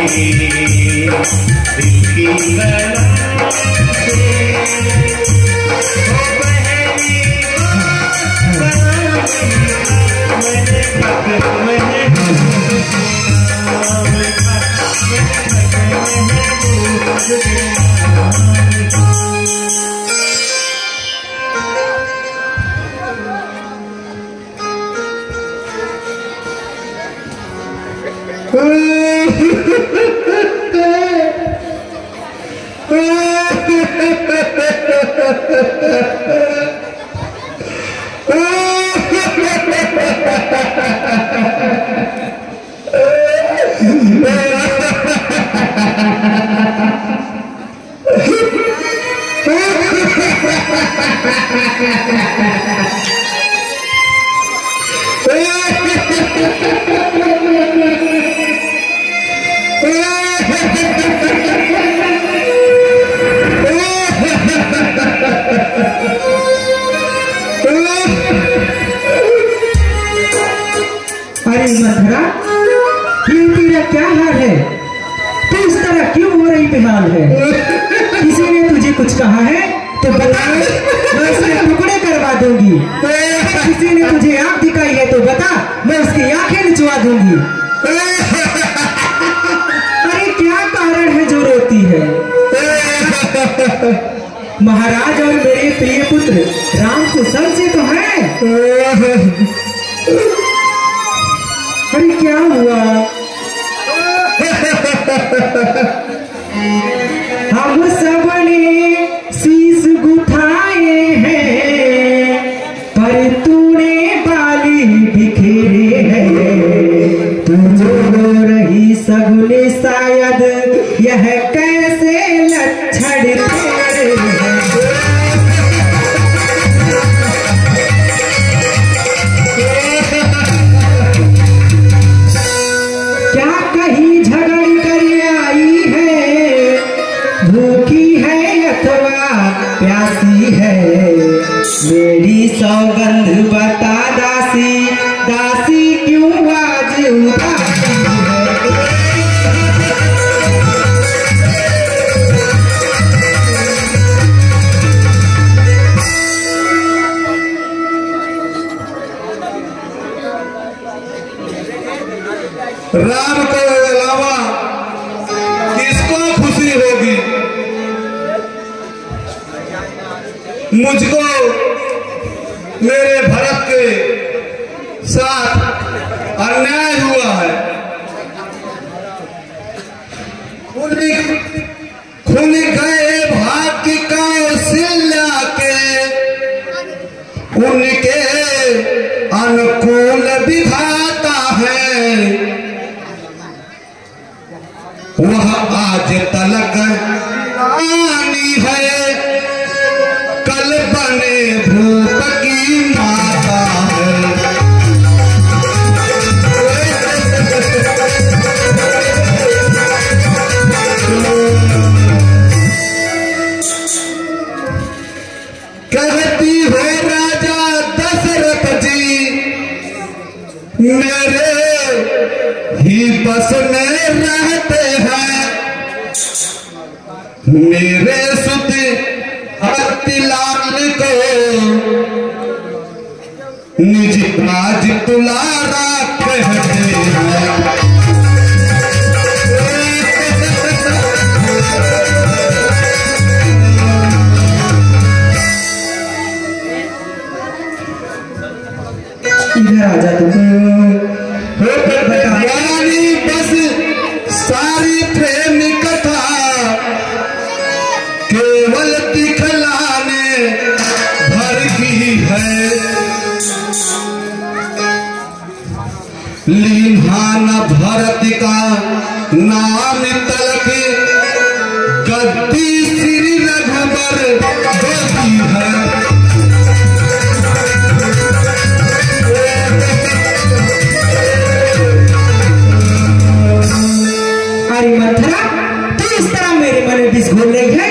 दिल की गला से अरे मथुरा, क्यों तेरा क्या हाल है? तू इस तरह क्यों हो रही बेहाल है? किसी ने तुझे कुछ कहा है तो बता, मैं उसके टुकड़े करवा दूंगी। किसी ने तुझे आंख दिखाई है तो बता, मैं उसकी आंखें निचवा दूंगी। अरे क्या कारण है जो रोती है? महाराज और मेरे प्रिय पुत्र राम कुशल से तो है। अरे क्या हुआ? हम सब ने शीश गुथाए हैं, पर तूने बाली बिखेरे हैं। तू जो रो रही सगुने शायद यह कैसे लक्षण तेरे हैं। प्यासी है मेरी सौगंध बता दासी, दासी क्यों आज उदासी है। राम के अलावा किसको खुशी होगी? मुझको मेरे भरत के साथ अन्याय हुआ है। खुल गए भाग्य कौशल्या के, उनके अनुकूल विधाता है। वह आज तलक रानी है, कल बने भूप की माता है। कहती हो राजा दशरथ जी, मेरे ही बस में रहते हैं। मेरे सुत लाल को निज राज दुलारा कहते हैं। इधर आजा यानी बस सारी प्रेम कथा केवल दिखलाने भर की है। लीहान भरत का नाम तलक गद्दी श्री रघुबर गद्दी है। अरे मथुरा, तू इस तरह मेरे मन में विष घोल रही है,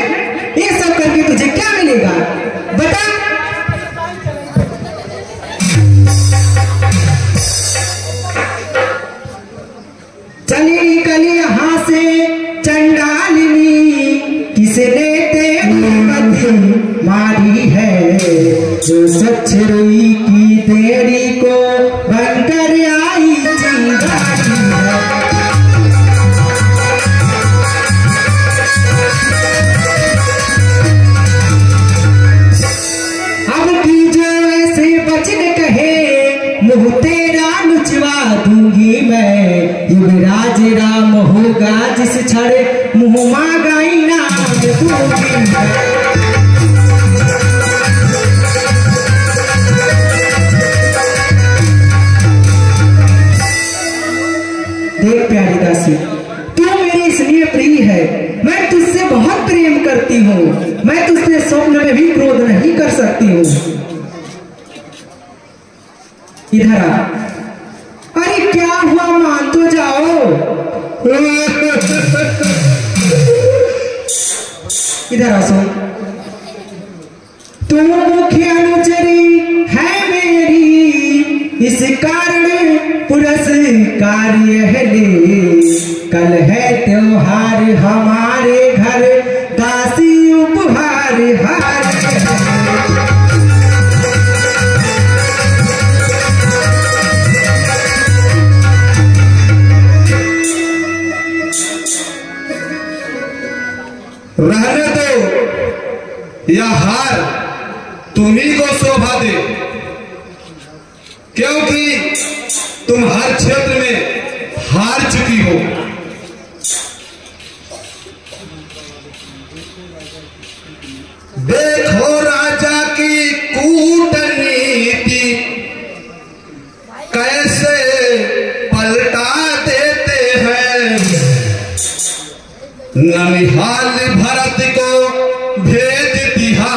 ये सब करके तुझे क्या मिलेगा बता? चली निकली यहाँ से बनकर आई चिंगारी है। अब की जो ऐसे वचन कहे मुँह तेरा नुचवा दूंगी मैं। युवराज राम होगा जिस क्षण मुँह मांगाई नाम दूंगी मैं। देख प्यारी दासी, तू मेरी इसलिए प्रिय है, मैं तुझसे बहुत प्रेम करती हूँ। मैं तुझसे स्वप्न में भी क्रोध नहीं कर सकती हूँ। इधर आ। अरे क्या हुआ, मान तो जाओ। इधर आ सुन। तू मुख्य अनुचरी है मेरी, इस कारण पुरस्कार यह ले। कल है त्योहार हमारे घर, दासी उपहार हार। रहने दो, यह हार तुम्ही को शोभा दे, क्योंकि तुम हर क्षेत्र में हार चुकी हो। देखो राजा की कूटनीति कैसे पलटा देते हैं। ननिहाल भरत को भेज दिया,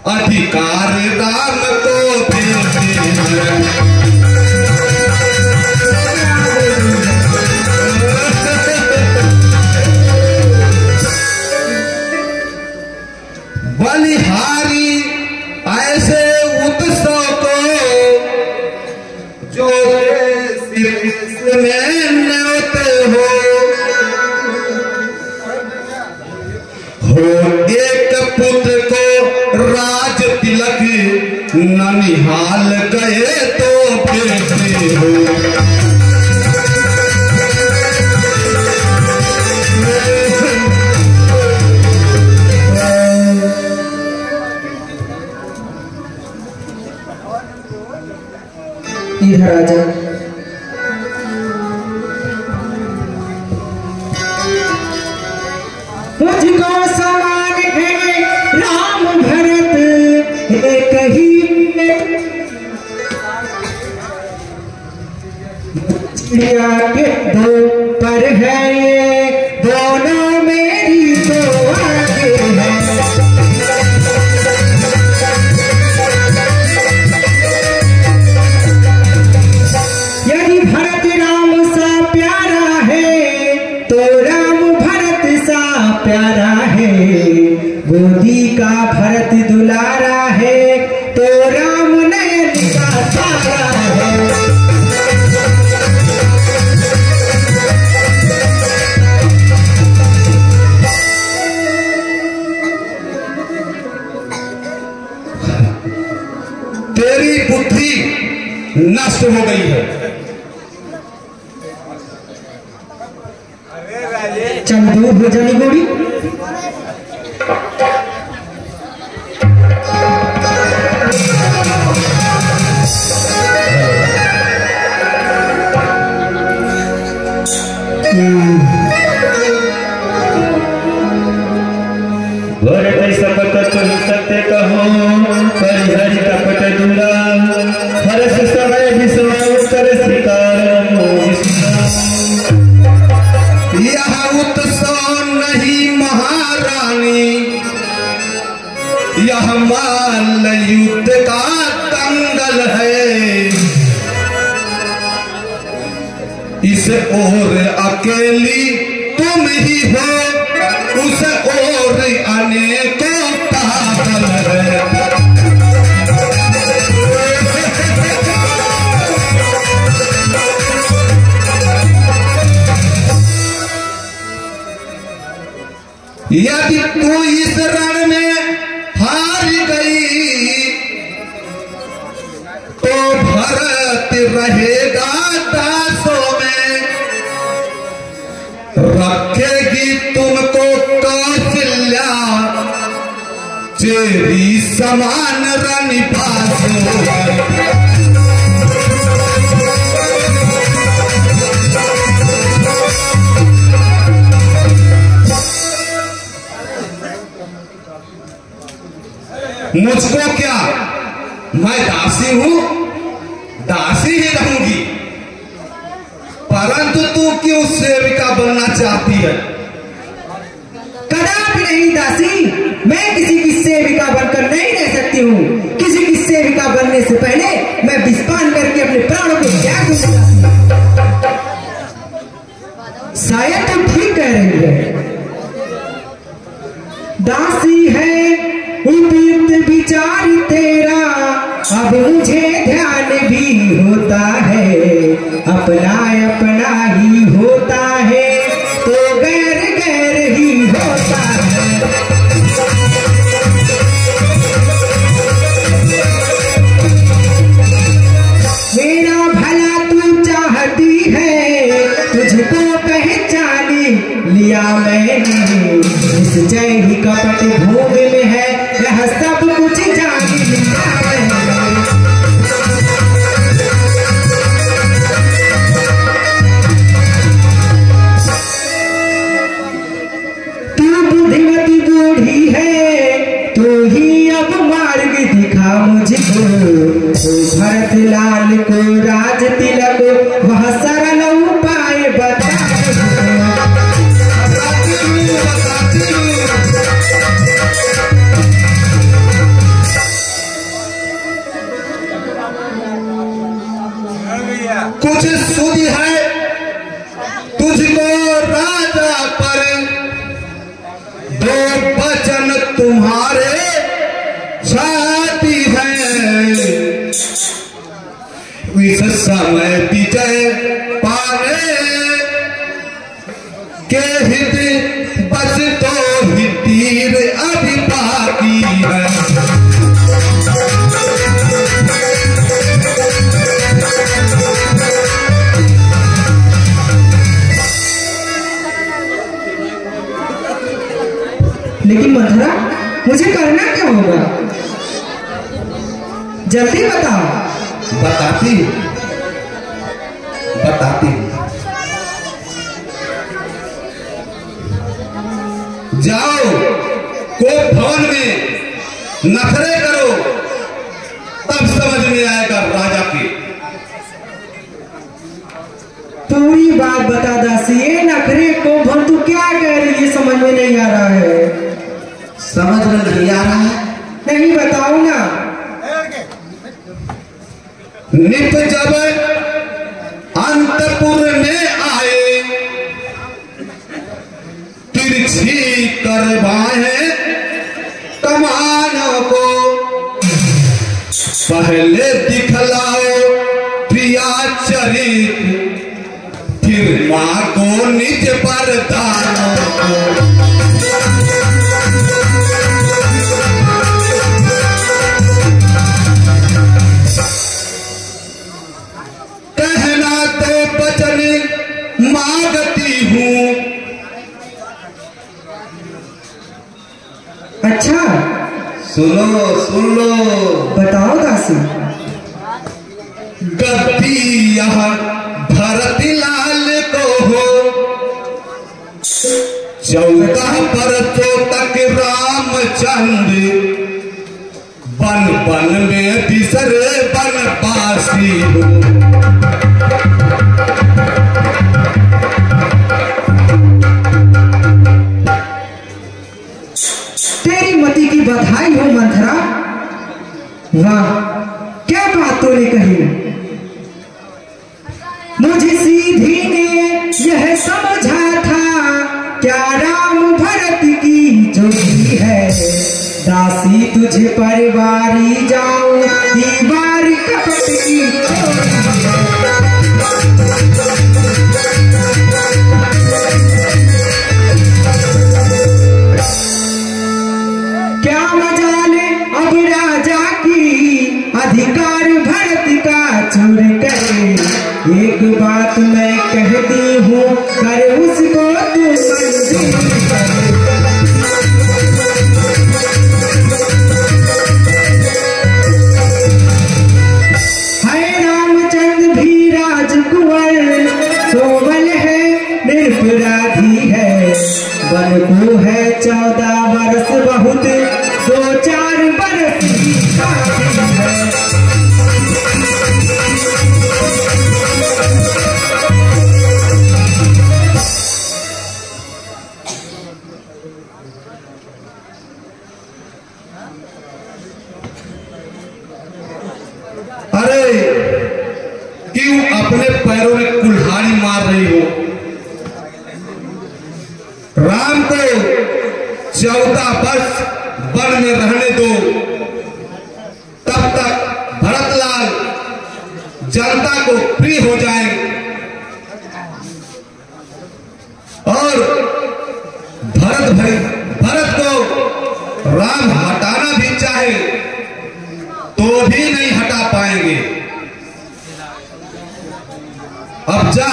अधिकार राम को देते हैं। बलिहारी ऐसे उत्सव को जो में न्योते हो एक पुत्र को राज तिलक ननिहाल गए तो भेजते हो। इधर आजा। मुझको समान है राम भरत एक ही, चिड़िया के दो पर है ये, दोनों मेरी तो आगे है। यदि भरत राम सा प्यारा है तो राम भरत सा प्यारा है। गोदी का भरत दुलारा है तो राम नयन का तारा है। तेरी बुद्धि नष्ट हो गई है। चंदू भोजनी गोड़ी। भरत सपत तुम सत्य कहो, परिहरि कपट दूरा। हर्ष समय विस्मय कर शिकार यह उत्सव नहीं महारानी, यह माल युद्ध का दंगल है। इस ओर अकेली तुम ही हो, उस ओर अनेकों पागल है। यदि तू इस रण में हार गई तो भरत रहेगा दासों में, रखेगी तुमको कौशल्या तेरी समान रनिपासों में। मुझको क्या, मैं दासी हूं, दासी ही रहूंगी, परंतु तू क्यों सेविका बनना चाहती है? कदापि नहीं दासी, मैं किसी की सेविका बनकर नहीं रह सकती हूँ। किसी की सेविका बनने से पहले मैं विषपान करके अपने प्राणों को त्याग दूंगा। शायद तुम ठीक कह रही है। दासी है उपयुक्त विचार तेरा, अब मुझे ध्यान भी होता है, अपना अपना ही होता है तो गैर गैर ही होता है। मेरा भला तू चाहती है, तुझको पहचान लिया मैंने, इस जय ही कपट भूमि में है, यह सब कुछ जान लिया मैंने। तू बुद्धिमती बूढ़ी है, तू ही अब मार्ग दिखा मुझको, भरत लाल को राज तिलक वह सरल उपाय बता। कुछ सुध है तुझको राजा पर, दो वचन तुम्हारे छाती है, इस समय विजय पाने के हित बस तो ही तीर अभी बाकी है। लेकिन मंथरा, मुझे करना क्या होगा? जल्दी बताओ। बताती जाओ, कोप भवन में नखरे करो, तब समझ में आएगा राजा की। पूरी बात बता दासी, ये नखरे को भवन तू क्या कह रही है, समझ में नहीं आ रहा है। समझ में नहीं आ रहा है? नहीं, बताओ ना। निप जब अंतपुर में आए, तिरछी करवाए कमानों को, पहले दिखलाओ प्रिया चरित, फिर मां को निज वरदानों को। मांगती हूँ। अच्छा, सुनो सुन लो, बताओ दासी। गद्दी यहाँ भरत लाल को हो, 14 बरसों तक रामचंद्र बन बन में बिसरे बनवासी हो। तेरी मति की बधाई हो मंथरा, वाह क्या बात तूने कही। मुझे सीधी ने यह समझा था, क्या राम भरत की जोड़ी है, दासी तुझे परवारी जाऊं, दीवार कपट की क्या मजाल अब राजा की, अधिकार भरत का एक बात मैं कहती हूँ कर उसको तू मंजूर कर। है रामचंद्र भी राजकुंवर, कोमल है निरपराधी है, बन को है 14 बरस बहुत, 2-4 बरस की शादी है। अरे क्यों अपने पैरों में कुल्हाड़ी मार रही हो? राम को 14 वर्ष वन में रहने दो, तब तक भरतलाल जनता को फ्री हो जाए और भरत को राम हटाना भी चाहे तो भी नहीं हटा पाएंगे। अब जा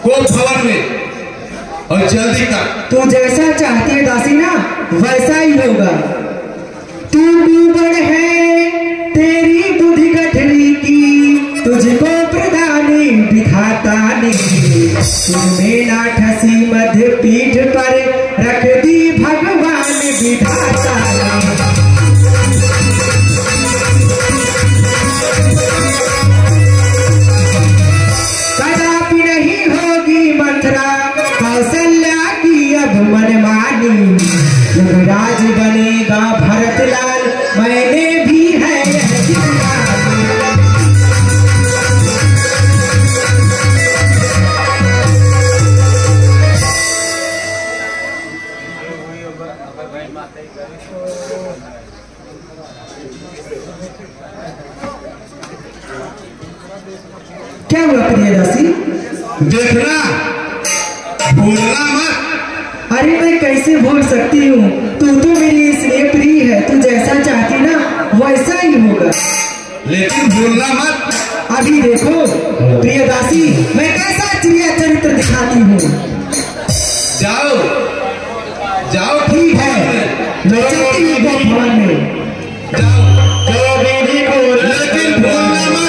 को भवन में और जल्दी कर। तू जैसा चाहती है दासी ना वैसा ही होगा। तू डूबड़ है तेरी बुद्धि गठरी की, तुझको प्रधानी विधाता ने, तुम्हें ना ठसी मध्य पीठ पर रख दी भगवान विधाता ने। कदापि नहीं होगी मंथरा कौशल्या की अब मनमानी, युवराज बनेगा भरतलाल, मैंने भी है यह जिम्मेदारी। क्या हुआ प्रियदासी? देखना, भूलना मत। अरे मैं कैसे भूल सकती हूँ, तू तो मेरी इसलिए प्रिय है, तू जैसा चाहती ना वैसा ही होगा। लेकिन भूलना मत। अभी देखो प्रियदासी मैं कैसा चिड़िया चरित्र दिखाती हूँ। जाओ जाओ, ठीक है मैं चलती हूँ गो भवन में। जाओ, लेकिन भूलना मत।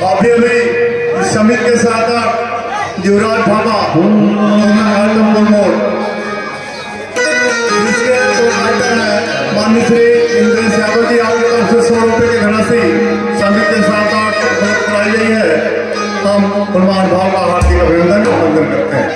अभी समित के साथ युवराज भामा जिसके माननीय श्री इंद्रेश यादव जी आपकी तरफ से 100 रुपए की धनराशि समित के साथ कराई गई है। हम प्रमाण भाव का हार्दिक अभिनंदन और वंदन करते हैं।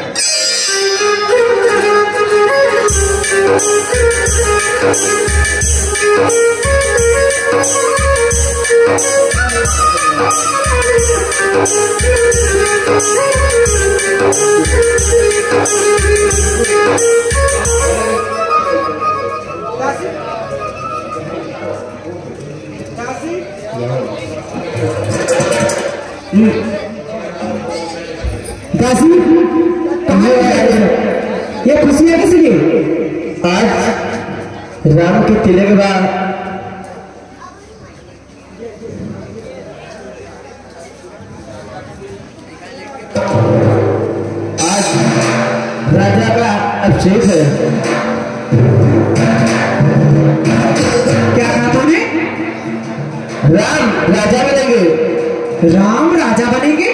दासी कहाँ ये खुशियाँ किस लिए? आज राम के किले के बाद आज राजा का अभिषेक है। क्या कहा तुमने? राम राजा बनेंगे। राम राजा बनेंगे?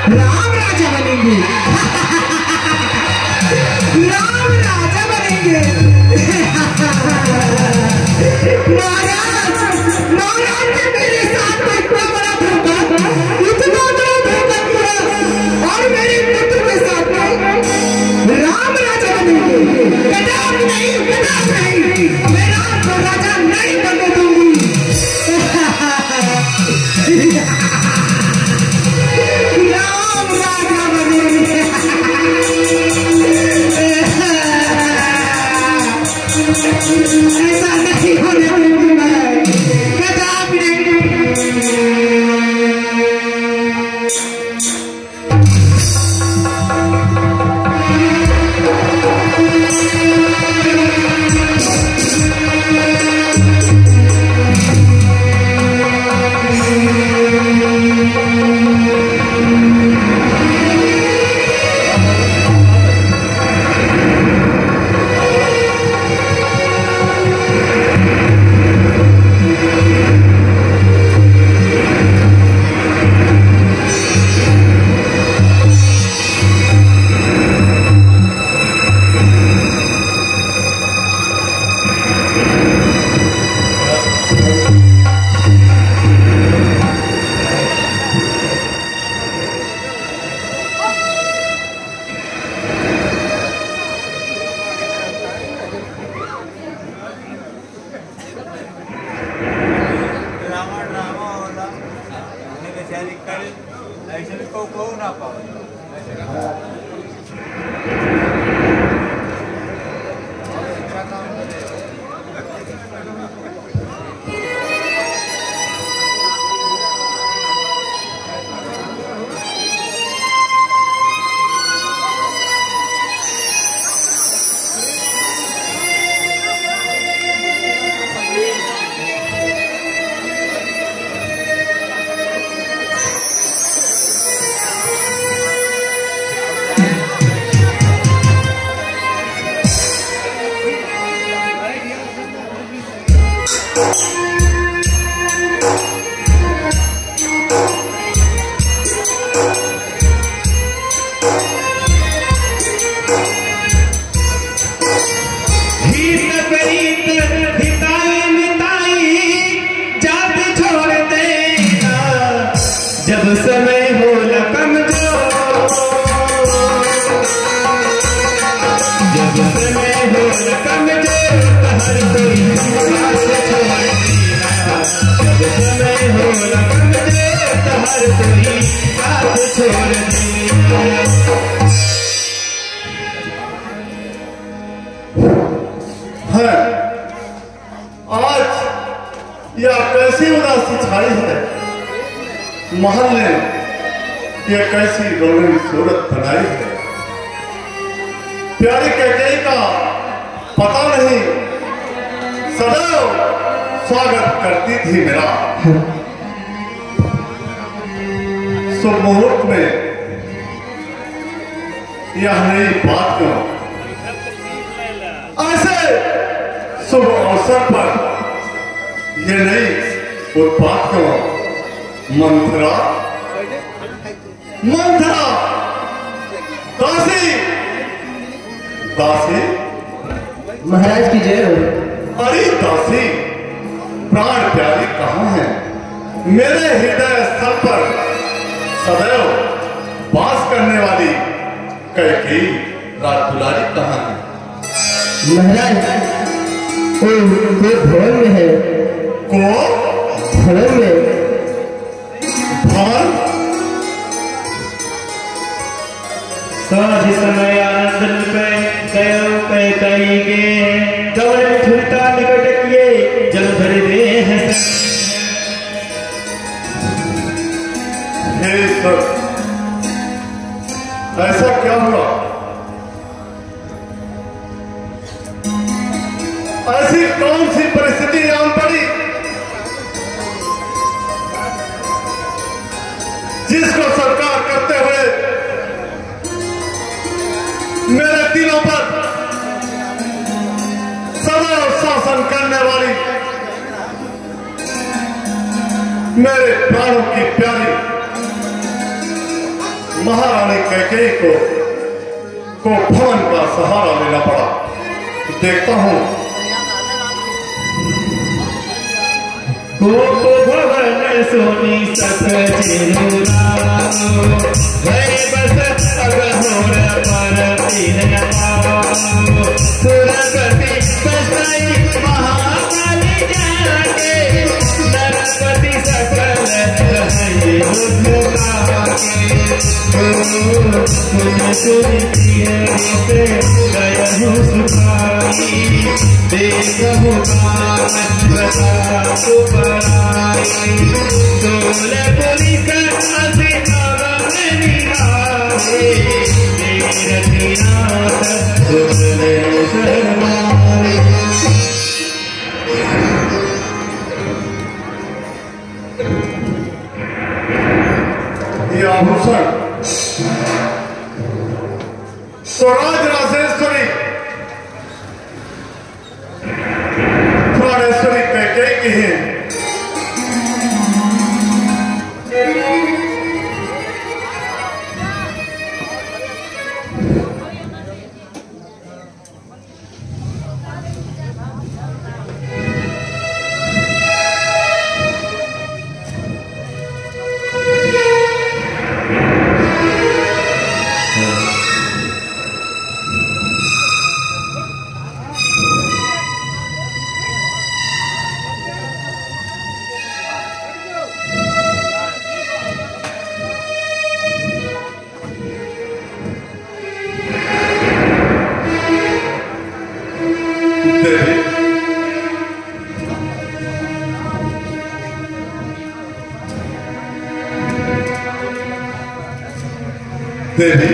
राम राजा बनेंगे? राम राजा बनेंगे? महाराज महाराज ने मेरे साथ इतना बड़ा धोखा, इतना बड़ा धोखा किया और मेरे पुत्र के साथ में राम राजा बनेंगे? कदापि नहीं, कदापि नहीं, मैं राम को राजा नहीं बनने दूंगी। राम राजा जब समय हो लकम जो, जब समय हो लकम जो, हर कोई साथ छोड़ दिया। जब समय हो लकम जो, हर कोई साथ छोड़ दिया। है आज यह कैसी उदासी छाई है महल ने, यह कैसी रोनी सूरत बनाई है। प्यारी कैकेयी का पता नहीं सदैव स्वागत करती थी मेरा। शुभ मुहूर्त में यह नई बात क्यों, ऐसे शुभ अवसर पर यह नई उत्पात क्यों। मंथरा, मंथरा, दासी, दासी, महाराज की जय हो। अरे दासी, प्राण प्यारी कहाँ है? मेरे हृदय स्थल पर सदैव वास करने वाली कैकेयी रात दुलारी कहाँ है? महाराज वो भवन में है। को भवन में साझ समय आनंद पे कयो कई गे कवन छुटा निकट किए जल भर दे हैं। हे ईश्वर, ऐसा क्या हुआ? ऐसी कौन सी परिस्थिति आन पड़ी जिसको सरकार करते हुए मेरे दिलों पर सदैव शासन करने वाली मेरे प्राणों की प्यारी महारानी कैकेयी को भवन का सहारा लेना पड़ा। देखता हूं भवन सोनी सतचिरुरा बस अगहोर पर सुरपति बसाई महाकाली जाके नरपति सकल गयहु सुखाई देखहु सोल पुरी कर आभूषण स्वराज राजेश्वरी प्राणेश्वरी कैकेयी की है। देवी,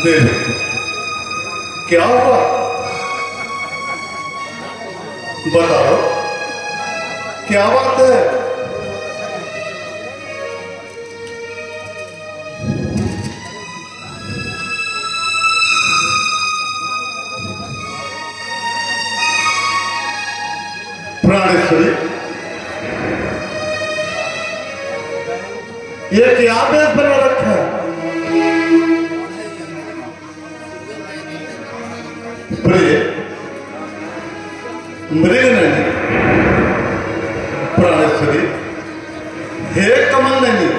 देवी, क्या हुआ? बताओ, क्या बात है? प्राणेश्वरी, ये क्या बेस बना रखा है? प्रिय मृगनयनी, प्राणेश्वरी, हे कमलनयनी,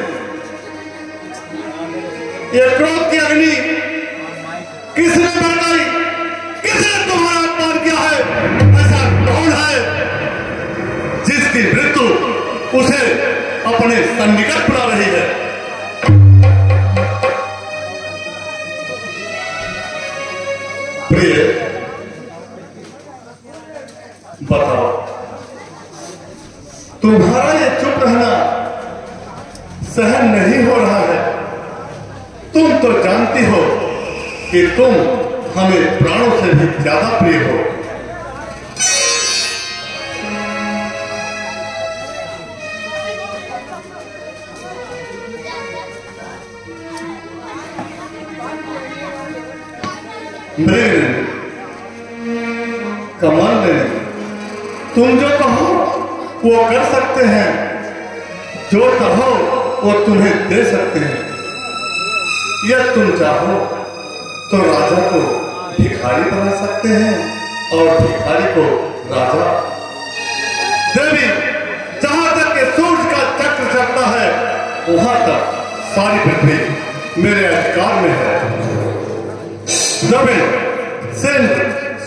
ये क्रोध की अग्नि किसने भड़काई? किसने तुम्हारा अपमान किया है? ऐसा कौन है जिसकी मृत्यु उसे अपने सन्निकट बुला रही है? प्रिय, बताओ, तुम्हारा ये चुप रहना सहन नहीं हो रहा है। तुम तो जानती हो कि तुम हमें प्राणों से भी ज्यादा प्रिय हो। मृग, कमल ने, तुम जो कहो वो कर सकते हैं, जो कहो वो तुम्हें दे सकते हैं। यह तुम चाहो तो राजा को भिखारी बना सकते हैं और भिखारी को राजा। देवी, जहां तक के सूर्य का चक्र चलता है वहां तक सारी पृथ्वी मेरे अधिकार में है। जमीन, सिंध,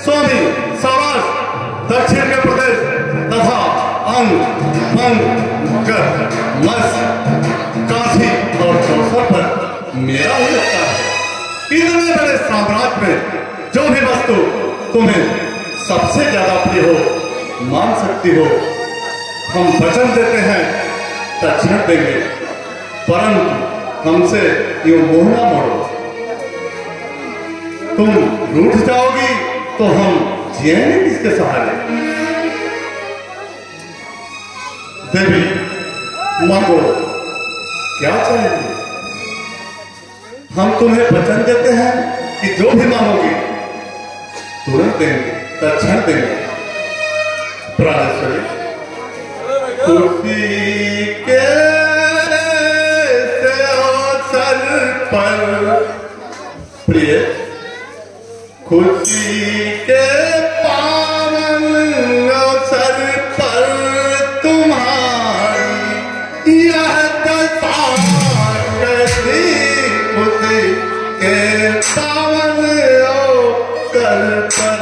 सोनी, सौराष्ट्र, दक्षिण के प्रदेश तथा अंग, भंग, मगध, मत्स्य, काशी और चौसर पर मेरा ही लगता है। इतने बड़े साम्राज्य में जो भी वस्तु तुम्हें सबसे ज्यादा प्रिय हो मान सकती हो। हम वचन देते हैं, दक्षिण देंगे, परंतु हमसे यूं मुंह ना मोड़ो। तुम रूठ जाओगी तो हम जिएंगे किसके सहारे? देवी, मांगो, क्या चाहिए? हम तुम्हें वचन देते हैं कि जो भी मांगोगी तुरंत देंगे, तत्क्षण देंगे। प्राणेश्वरी, खुशी के अवसर पर, प्रिय, खुशी के पावन अवसर पर तुम्हारी यह दशा कैसी, खुशी के पावन अवसर पर।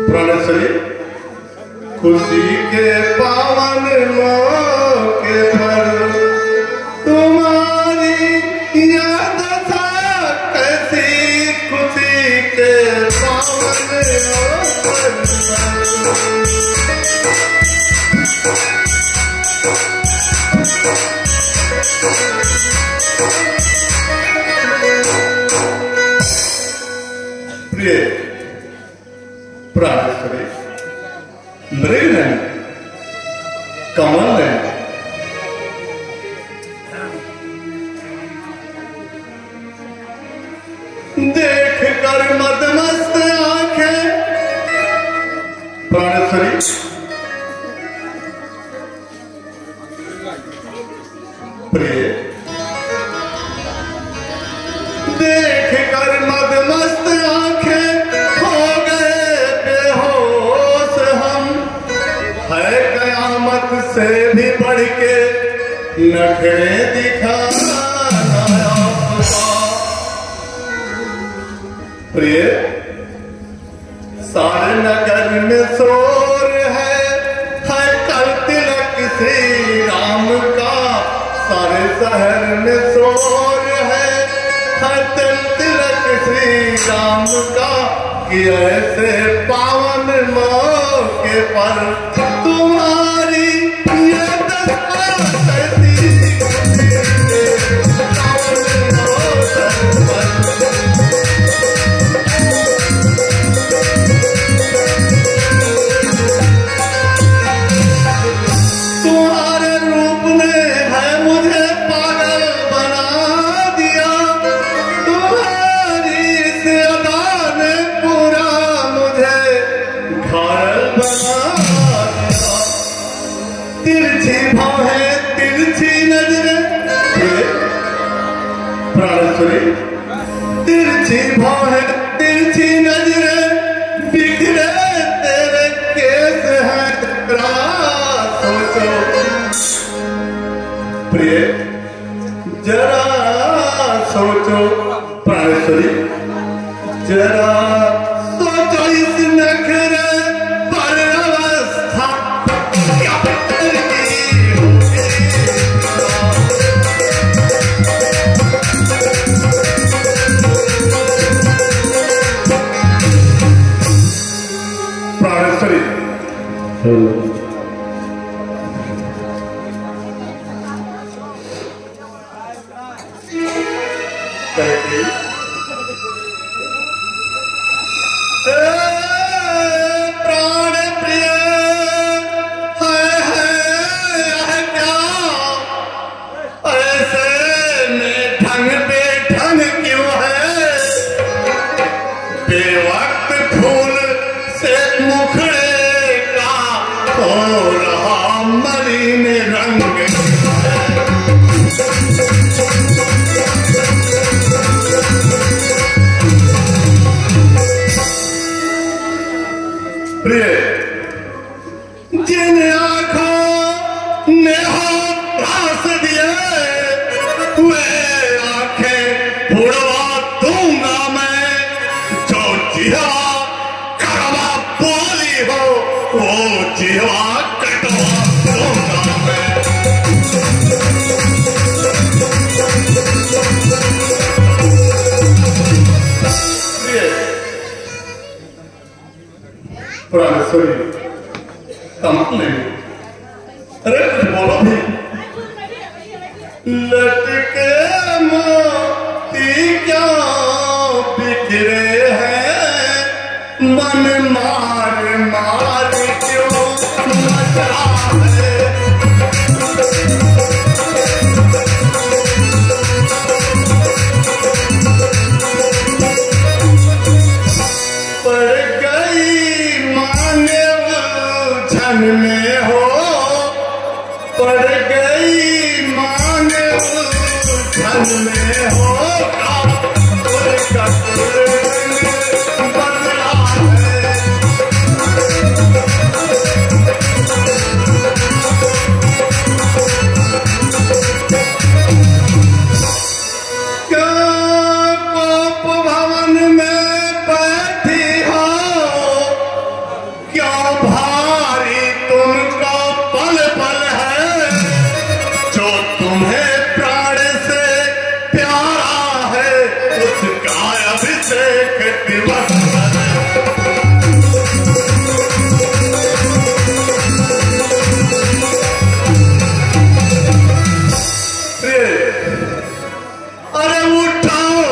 प्राणेश्वरी, खुशी के पावन मौके पर तुम्हारी यह दशा कैसी, खुशी के पावन अवसर पर। प्रिय प्राणेश्वरी, मृगनयनी, कमलनयनी, देख कर मदमस्त आंखें, प्राणेश्वरी, प्रिय, देख कर मदमस्त आंखें हो गए बेहोश हम। है कयामत से भी बढ़ के नखरे दिखाना आपका। प्रिय, सारे नगर में शोर है कल तिलक श्री राम का। सारे शहर में शोर है तिलक श्री राम का कि ऐसे पावन मौके पर तुम्हारी ये दशा कैसी तुम्हारे रूप ने है मुझे पागल बना दिया, तुम्हारी इस अदा ने पूरा मुझे घायल बना दिया। तिरछी बाहें तिरछी नजरें प्राणेश्वरी, तिरछी बाहें तिरछी नजरें बिखरे तेरे केस हैं सोचो प्रिय जरा सोचो प्राणेश्वरी, जरा सोचो इस नखरे पर अवस्था क्या प्राणेश्वरी प्राण प्रिय है क्या ऐसे में ढंग बेढंग क्यों है, बेवक्त फूल से मुखड़े का हो रहा मलिन रंग। प्रिय जिन आंखों ने हाथ घास दिए वे आंखें बुढ़वा दूंगा मैं, जो जिहवा कड़वा बोली हो वो जिहवा कटवा दूंगा मैं। प्राणेश्वरी कमाल नहीं, अरे कुछ बोलो भी। लटके मोती क्या बिखरे हैं, मन मार मार क्यों मचा है। में हो पड़ गई माने धन में हो बदला है। क्या कोप भवन में बैठी हो, क्या भारी तुमका पल पल है, जो तुम्हें प्राण से प्यारा है उसका अभिषेक दिवस है। अरे उठाओ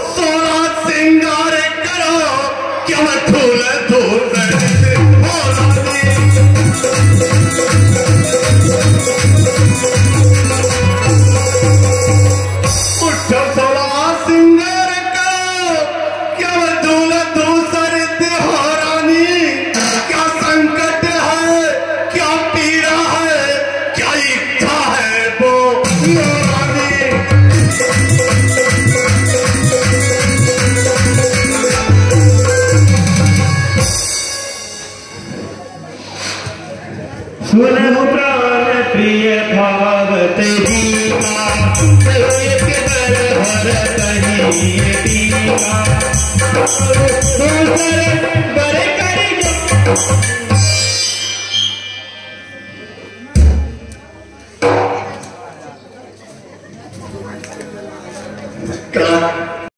सोना सिंगार करो, क्या मैं धूल धूल सुनो प्राण प्रिय भावत जीवा, एक बरहर कहीं टीका, दूसर बर कर